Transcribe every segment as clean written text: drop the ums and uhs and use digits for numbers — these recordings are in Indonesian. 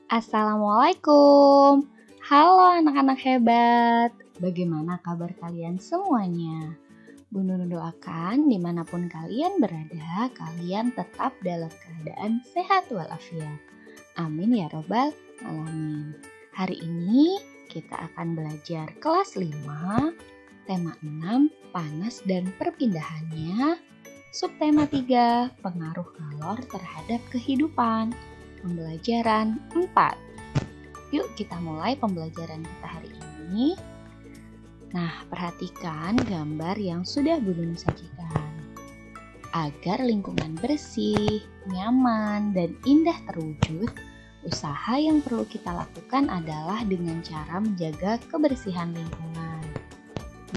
Assalamualaikum. Halo anak-anak hebat. Bagaimana kabar kalian semuanya? Bunda doakan dimanapun kalian berada, kalian tetap dalam keadaan sehat walafiat. Amin ya robbal alamin. Hari ini kita akan belajar kelas 5, tema 6, panas dan perpindahannya. Subtema 3, pengaruh kalor terhadap kehidupan. Pembelajaran 4. Yuk kita mulai pembelajaran kita hari ini. Nah, perhatikan gambar yang sudah Bunda sajikan. Agar lingkungan bersih, nyaman, dan indah terwujud, usaha yang perlu kita lakukan adalah dengan cara menjaga kebersihan lingkungan.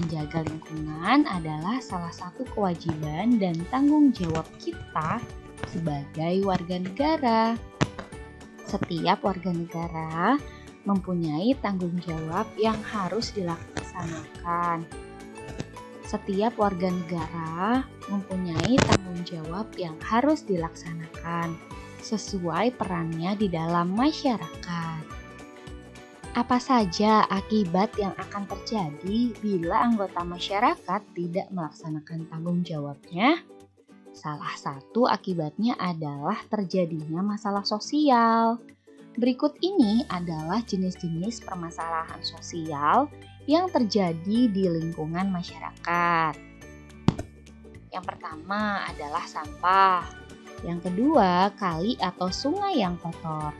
Menjaga lingkungan adalah salah satu kewajiban dan tanggung jawab kita sebagai warga negara. Setiap warga negara mempunyai tanggung jawab yang harus dilaksanakan. Setiap warga negara mempunyai tanggung jawab yang harus dilaksanakan sesuai perannya di dalam masyarakat. Apa saja akibat yang akan terjadi bila anggota masyarakat tidak melaksanakan tanggung jawabnya? Salah satu akibatnya adalah terjadinya masalah sosial. Berikut ini adalah jenis-jenis permasalahan sosial yang terjadi di lingkungan masyarakat. Yang pertama adalah sampah. Yang kedua, kali atau sungai yang kotor.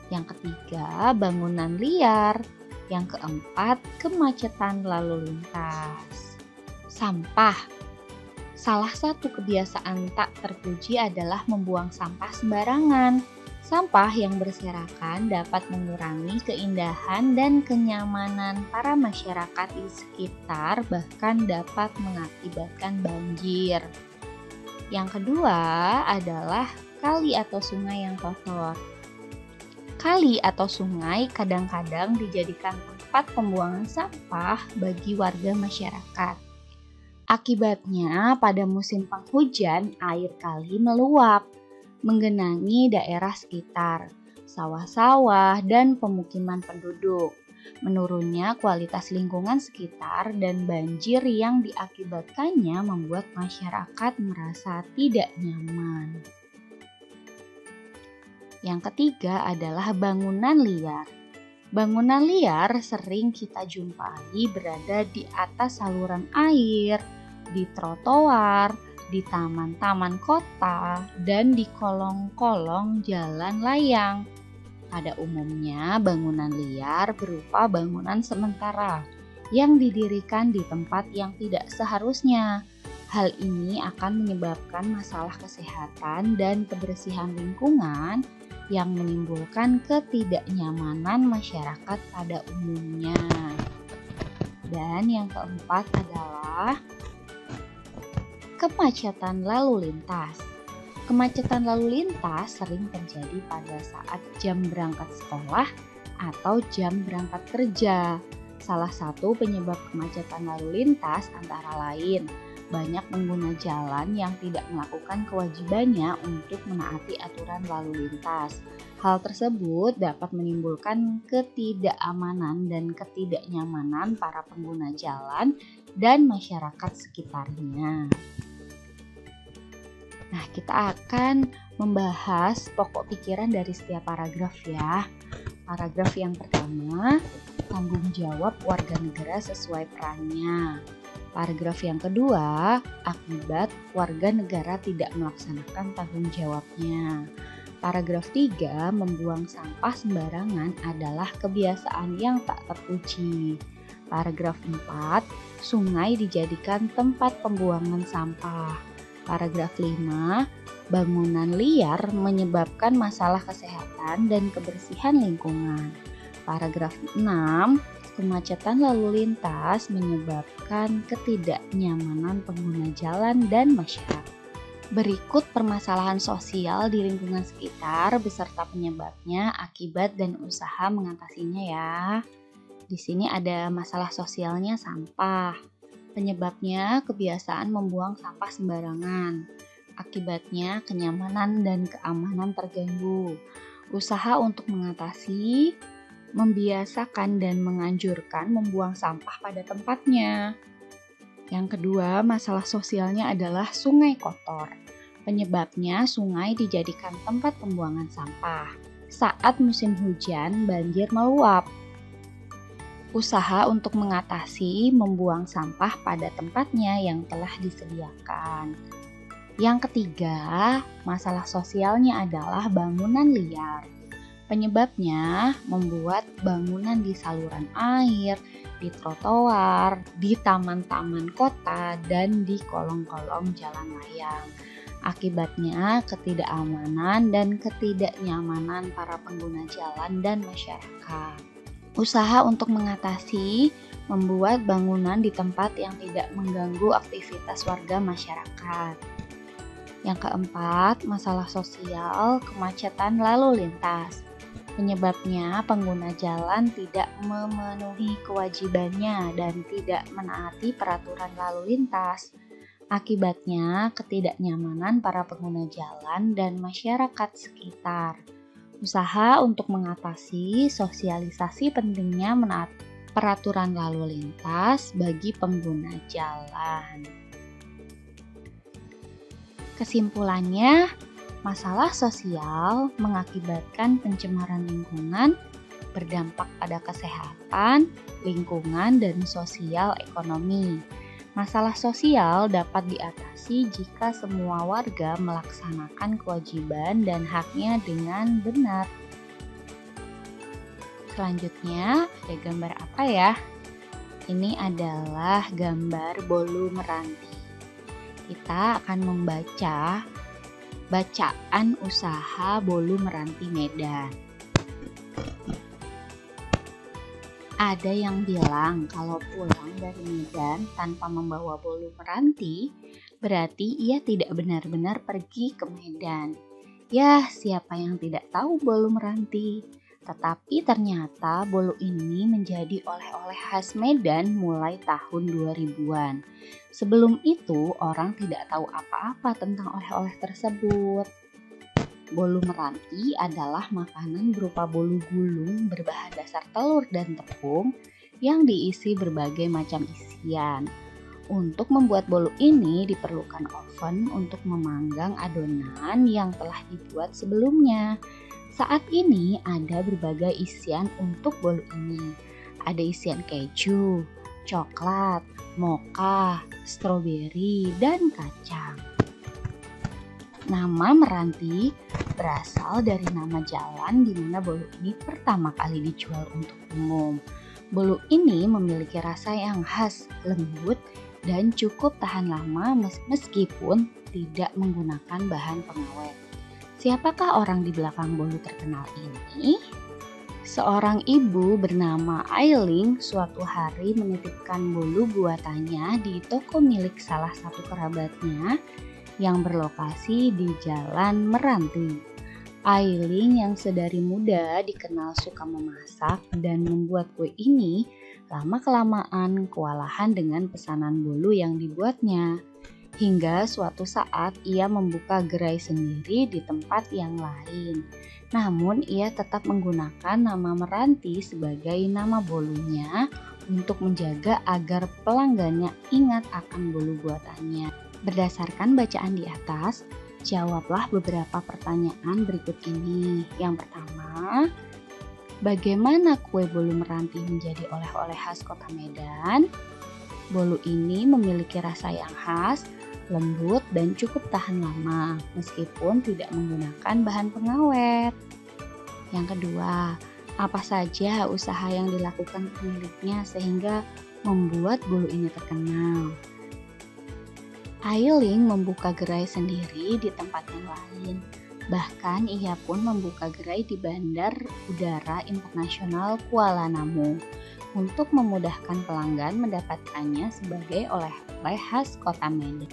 Yang ketiga, bangunan liar. Yang keempat, kemacetan lalu lintas. Sampah. Salah satu kebiasaan tak terpuji adalah membuang sampah sembarangan. Sampah yang berserakan dapat mengurangi keindahan dan kenyamanan para masyarakat di sekitar, bahkan dapat mengakibatkan banjir. Yang kedua adalah kali atau sungai yang kotor. Kali atau sungai kadang-kadang dijadikan tempat pembuangan sampah bagi warga masyarakat. Akibatnya, pada musim penghujan, air kali meluap, menggenangi daerah sekitar, sawah-sawah, dan pemukiman penduduk. Menurunnya kualitas lingkungan sekitar dan banjir yang diakibatkannya membuat masyarakat merasa tidak nyaman. Yang ketiga adalah bangunan liar. Bangunan liar sering kita jumpai berada di atas saluran air, di trotoar, di taman-taman kota, dan di kolong-kolong jalan layang. Pada umumnya, bangunan liar berupa bangunan sementara yang didirikan di tempat yang tidak seharusnya. Hal ini akan menyebabkan masalah kesehatan dan kebersihan lingkungan yang menimbulkan ketidaknyamanan masyarakat pada umumnya. Dan yang keempat adalah kemacetan lalu lintas. Kemacetan lalu lintas sering terjadi pada saat jam berangkat sekolah atau jam berangkat kerja. Salah satu penyebab kemacetan lalu lintas antara lain banyak pengguna jalan yang tidak melakukan kewajibannya untuk menaati aturan lalu lintas. Hal tersebut dapat menimbulkan ketidakamanan dan ketidaknyamanan para pengguna jalan dan masyarakat sekitarnya. Nah, kita akan membahas pokok pikiran dari setiap paragraf ya. Paragraf yang pertama, tanggung jawab warga negara sesuai perannya. Paragraf yang kedua, akibat warga negara tidak melaksanakan tanggung jawabnya. Paragraf 3, membuang sampah sembarangan adalah kebiasaan yang tak terpuji. Paragraf 4, sungai dijadikan tempat pembuangan sampah. Paragraf 5, bangunan liar menyebabkan masalah kesehatan dan kebersihan lingkungan. Paragraf 6, kemacetan lalu lintas menyebabkan ketidaknyamanan pengguna jalan dan masyarakat. Berikut permasalahan sosial di lingkungan sekitar beserta penyebabnya, akibat, dan usaha mengatasinya ya. Di sini ada masalah sosialnya sampah. Penyebabnya kebiasaan membuang sampah sembarangan. Akibatnya kenyamanan dan keamanan terganggu. Usaha untuk mengatasi, membiasakan dan menganjurkan membuang sampah pada tempatnya. Yang kedua, masalah sosialnya adalah sungai kotor. Penyebabnya sungai dijadikan tempat pembuangan sampah. Saat musim hujan, banjir meluap. Usaha untuk mengatasi membuang sampah pada tempatnya yang telah disediakan. Yang ketiga, masalah sosialnya adalah bangunan liar. Penyebabnya membuat bangunan di saluran air, di trotoar, di taman-taman kota, dan di kolong-kolong jalan layang. Akibatnya ketidakamanan dan ketidaknyamanan para pengguna jalan dan masyarakat. Usaha untuk mengatasi membuat bangunan di tempat yang tidak mengganggu aktivitas warga masyarakat. Yang keempat, masalah sosial, kemacetan lalu lintas. Penyebabnya pengguna jalan tidak memenuhi kewajibannya dan tidak menaati peraturan lalu lintas. Akibatnya ketidaknyamanan para pengguna jalan dan masyarakat sekitar. Usaha untuk mengatasi sosialisasi pentingnya menaati peraturan lalu lintas bagi pengguna jalan. Kesimpulannya, masalah sosial mengakibatkan pencemaran lingkungan, berdampak pada kesehatan, lingkungan, dan sosial ekonomi. Masalah sosial dapat diatasi jika semua warga melaksanakan kewajiban dan haknya dengan benar. Selanjutnya, ada gambar apa ya? Ini adalah gambar bolu meranti. Kita akan membaca bacaan usaha bolu meranti Medan. Ada yang bilang kalau pulang dari Medan tanpa membawa bolu meranti, berarti ia tidak benar-benar pergi ke Medan. Ya, siapa yang tidak tahu bolu meranti? Tetapi ternyata bolu ini menjadi oleh-oleh khas Medan mulai tahun 2000-an. Sebelum itu, orang tidak tahu apa-apa tentang oleh-oleh tersebut. Bolu meranti adalah makanan berupa bolu gulung berbahan dasar telur dan tepung yang diisi berbagai macam isian. Untuk membuat bolu ini diperlukan oven untuk memanggang adonan yang telah dibuat sebelumnya. Saat ini ada berbagai isian untuk bolu ini. Ada isian keju, coklat, mocha, stroberi, dan kacang. Nama meranti berasal dari nama jalan di mana bolu ini pertama kali dijual untuk umum. Bolu ini memiliki rasa yang khas, lembut, dan cukup tahan lama meskipun tidak menggunakan bahan pengawet. Siapakah orang di belakang bolu terkenal ini? Seorang ibu bernama Ailing suatu hari menitipkan bolu buatannya di toko milik salah satu kerabatnya yang berlokasi di Jalan Meranti. Ailing yang sedari muda dikenal suka memasak dan membuat kue ini, lama-kelamaan kewalahan dengan pesanan bolu yang dibuatnya. Hingga suatu saat ia membuka gerai sendiri di tempat yang lain. Namun ia tetap menggunakan nama Meranti sebagai nama bolunya untuk menjaga agar pelanggannya ingat akan bolu buatannya. Berdasarkan bacaan di atas, jawablah beberapa pertanyaan berikut ini. Yang pertama, bagaimana kue bolu meranti menjadi oleh-oleh khas Kota Medan? Bolu ini memiliki rasa yang khas, lembut, dan cukup tahan lama, meskipun tidak menggunakan bahan pengawet. Yang kedua, apa saja usaha yang dilakukan pemiliknya sehingga membuat bolu ini terkenal? Ailing membuka gerai sendiri di tempat yang lain. Bahkan ia pun membuka gerai di Bandar Udara Internasional Kuala Namu untuk memudahkan pelanggan mendapatkannya sebagai oleh-oleh khas Kota Medan.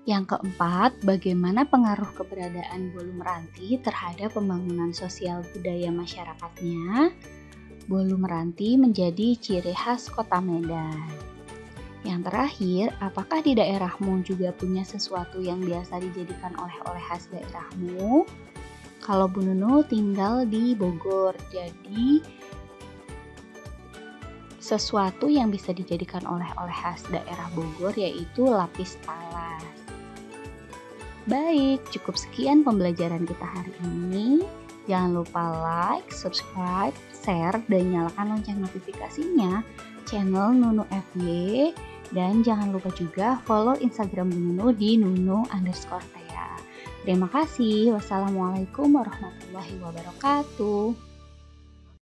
Yang keempat, bagaimana pengaruh keberadaan Bolu Meranti terhadap pembangunan sosial budaya masyarakatnya? Bolu Meranti menjadi ciri khas Kota Medan. Yang terakhir, apakah di daerahmu juga punya sesuatu yang biasa dijadikan oleh-oleh khas daerahmu? Kalau Bu Nunu tinggal di Bogor, jadi sesuatu yang bisa dijadikan oleh-oleh khas daerah Bogor yaitu lapis talas. Baik, cukup sekian pembelajaran kita hari ini. Jangan lupa like, subscribe, share, dan nyalakan lonceng notifikasinya channel Nunu FY. Dan jangan lupa juga follow Instagram Nunu di nunu_tea. Terima kasih. Wassalamualaikum warahmatullahi wabarakatuh.